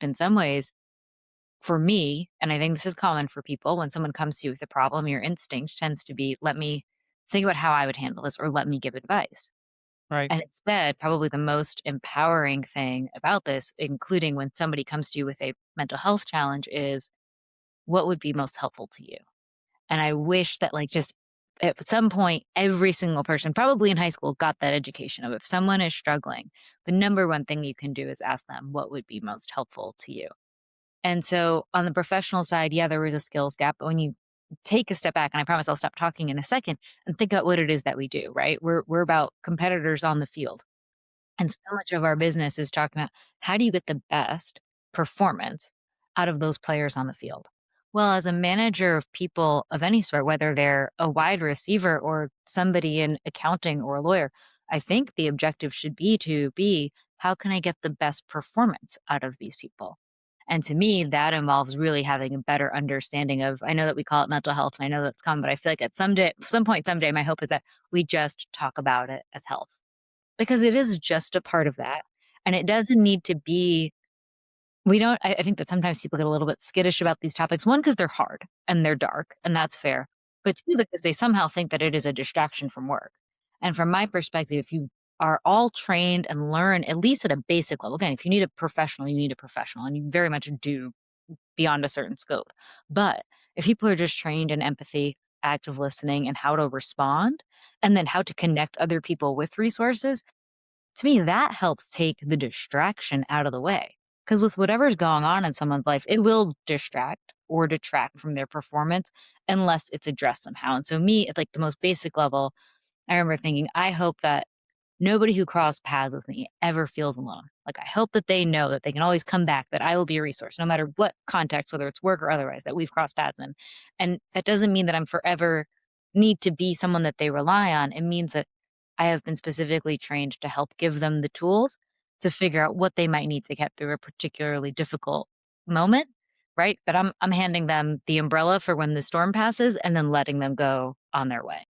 fact, in some ways, for me, and I think this is common for people, when someone comes to you with a problem, your instinct tends to be, let me think about how I would handle this, or let me give advice. Right. And instead, probably the most empowering thing about this, including when somebody comes to you with a mental health challenge, is what would be most helpful to you? And I wish that, like, just at some point, every single person, probably in high school, got that education of if someone is struggling, the number one thing you can do is ask them what would be most helpful to you. And so on the professional side, yeah, there was a skills gap. But when you take a step back, and I promise I'll stop talking in a second, and think about what it is that we do, right? We're about competitors on the field. And so much of our business is talking about how do you get the best performance out of those players on the field? Well, as a manager of people of any sort, whether they're a wide receiver or somebody in accounting or a lawyer, I think the objective should be to be how can I get the best performance out of these people? And to me, that involves really having a better understanding of, I know that we call it mental health and I know that's common, but I feel like at some point someday, my hope is that we just talk about it as health because it is just a part of that, and it doesn't need to be we don't I think that sometimes people get a little bit skittish about these topics, 1, because 'cause they're hard and they're dark, and that's fair, but 2, because they somehow think that it is a distraction from work, and from my perspective, if you are all trained and learn at least at a basic level again, if you need a professional, you need a professional, and you very much do beyond a certain scope, but if people are just trained in empathy, active listening, and how to respond, and then how to connect other people with resources, to me, that helps take the distraction out of the way. Because with whatever's going on in someone's life, it will distract or detract from their performance unless it's addressed somehow. And so, me, at like the most basic level, I remember thinking, I hope that nobody who crossed paths with me ever feels alone. Like, I hope that they know that they can always come back, that I will be a resource, no matter what context, whether it's work or otherwise, that we've crossed paths in. And that doesn't mean that I'm forever need to be someone that they rely on. It means that I have been specifically trained to help give them the tools to figure out what they might need to get through a particularly difficult moment, right? But I'm handing them the umbrella for when the storm passes and then letting them go on their way.